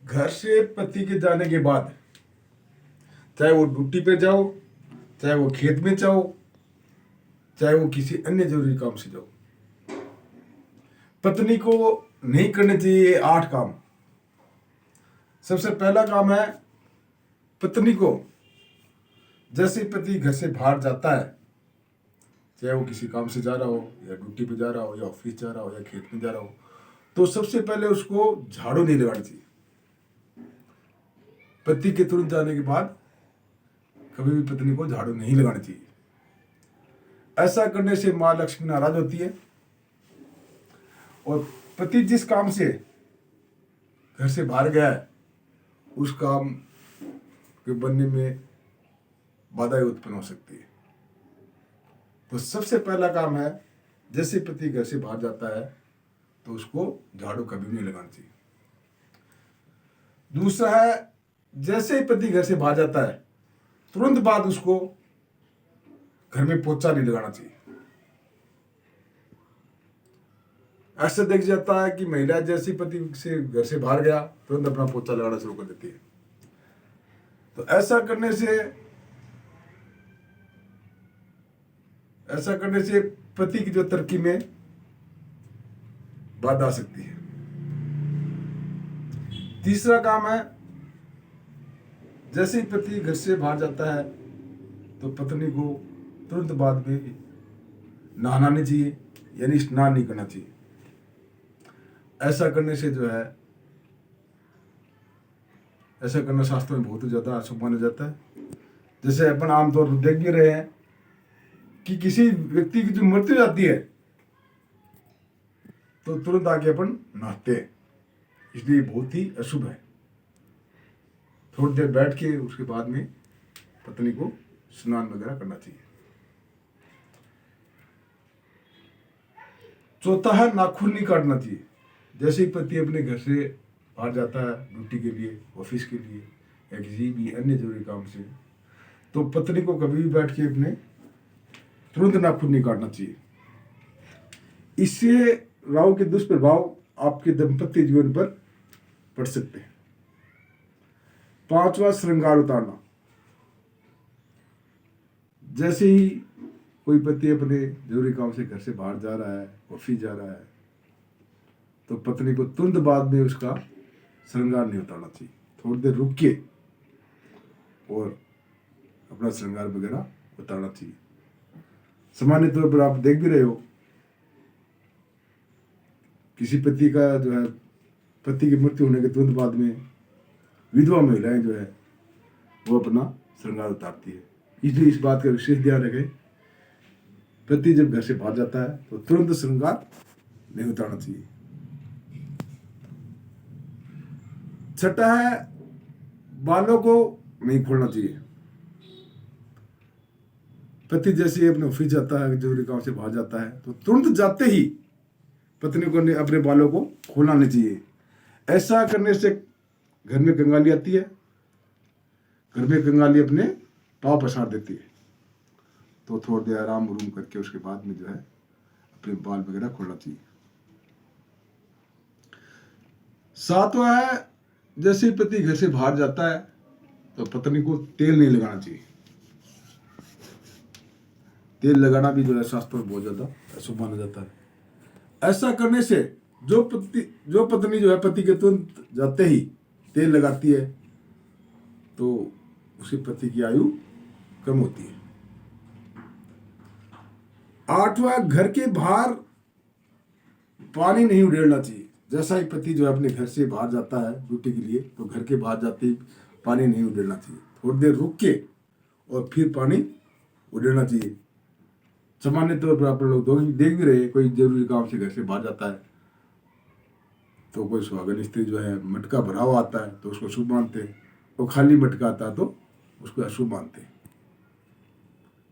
घर से पति के जाने के बाद, चाहे वो ड्यूटी पे जाओ, चाहे वो खेत में जाओ, चाहे वो किसी अन्य जरूरी काम से जाओ, पत्नी को नहीं करने चाहिए 8 काम। सबसे पहला काम है, पत्नी को जैसे पति घर से बाहर जाता है, चाहे वो किसी काम से जा रहा हो, या ड्यूटी पे जा रहा हो, या ऑफिस जा रहा हो, या खेत में जा रहा हो, तो सबसे पहले उसको झाड़ू नहीं लगानी चाहिए। पति के तुरंत जाने के बाद कभी भी पत्नी को झाड़ू नहीं लगानी चाहिए। ऐसा करने से माँ लक्ष्मी नाराज होती है और पति जिस काम से घर से बाहर गया है उस काम के बनने में बाधाएं उत्पन्न हो सकती है। तो सबसे पहला काम है, जैसे पति घर से बाहर जाता है तो उसको झाड़ू कभी नहीं लगाना चाहिए। दूसरा है, जैसे ही पति घर से बाहर जाता है तुरंत बाद उसको घर में पोछा नहीं लगाना चाहिए। ऐसा देख जाता है कि महिला जैसे पति से घर से बाहर गया तुरंत अपना पोछा लगाना शुरू कर देती है। तो ऐसा करने से पति की जो तरक्की में बाधा आ सकती है। तीसरा काम है, जैसे ही पति घर से बाहर जाता है तो पत्नी को तुरंत बाद में नहाना नहीं चाहिए, यानी स्नान नहीं करना चाहिए। ऐसा करने से जो है, ऐसा करना शास्त्र में बहुत ज्यादा अशुभ माना जाता है। जैसे अपन आमतौर पर देख भी रहे हैं कि किसी व्यक्ति की जो मृत्यु जाती है तो तुरंत आके अपन नहाते हैं, इसलिए बहुत ही अशुभ है। थोड़ी देर बैठ के उसके बाद में पत्नी को स्नान वगैरह करना चाहिए। चौथा है, नाखून नहीं काटना चाहिए। जैसे ही पति अपने घर से बाहर जाता है ड्यूटी के लिए, ऑफिस के लिए, या किसी भी अन्य जरूरी काम से, तो पत्नी को कभी भी बैठ के अपने तुरंत नाखून नहीं काटना चाहिए। इससे राहु के दुष्प्रभाव आपके दाम्पत्य जीवन पर पड़ सकते हैं। 5वां, श्रृंगार उतारना। जैसे ही कोई पति अपने जरूरी काम से घर से बाहर जा रहा है, ऑफिस जा रहा है, तो पत्नी को तुरंत बाद में उसका श्रृंगार नहीं उतारना चाहिए। थोड़ी देर रुक के और अपना श्रृंगार वगैरह उतारना चाहिए। सामान्य तौर पर आप देख भी रहे हो, किसी पति का जो है, पति की मृत्यु होने के तुरंत बाद में विधवा महिलाएं जो है वो अपना श्रृंगार उतारती है। इसलिए इस बात का विशेष ध्यान रखें, पति जब घर से बाहर जाता है तो तुरंत श्रृंगार नहीं उतारना चाहिए। छठा है, बालों को नहीं खोलना चाहिए। पति जैसे ही अपने ऑफिस जाता है, जरूरी काम से बाहर जाता है, तो तुरंत जाते ही पत्नी को अपने बालों को खोलना नहीं चाहिए। ऐसा करने से घर में कंगाली आती है, घर में कंगाली अपने पाँव पसार देती है। तो थोड़ी देर आराम करके उसके बाद में जो है अपने बाल वगैरह खोलना चाहिए। 7वां है, जैसे पति घर से बाहर जाता है तो पत्नी को तेल नहीं लगाना चाहिए। तेल लगाना भी जो है शास्त्र में बहुत ज्यादा अशुभ माना जाता है। ऐसा करने से जो पत्नी जो है पति के तुरंत जाते ही तेल लगाती है तो उसके पति की आयु कम होती है। 8वां, घर के बाहर पानी नहीं उड़ेलना चाहिए। जैसा ही पति जो है अपने घर से बाहर जाता है ड्यूटी के लिए, तो घर के बाहर जाते ही पानी नहीं उड़ेलना चाहिए। थोड़ी देर रुक के और फिर पानी उड़ेलना चाहिए। सामान्य तौर पर आप लोग देख भी रहे, कोई जरूरी काम से घर से बाहर जाता है तो कोई सुहागन स्त्री जो है मटका भरा हुआ आता है तो उसको शुभ मानते हैं, और खाली मटका आता है तो उसको अशुभ मानते हैं।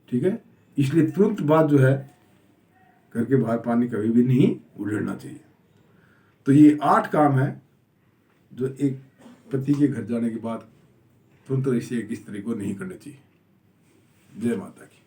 ठीक है, इसलिए तुरंत बाद जो है घर के बाहर पानी कभी भी नहीं उड़ेलना चाहिए। तो ये 8 काम है जो एक पति के घर जाने के बाद तुरंत ऐसे एक स्त्री को नहीं करनी चाहिए। जय माता की।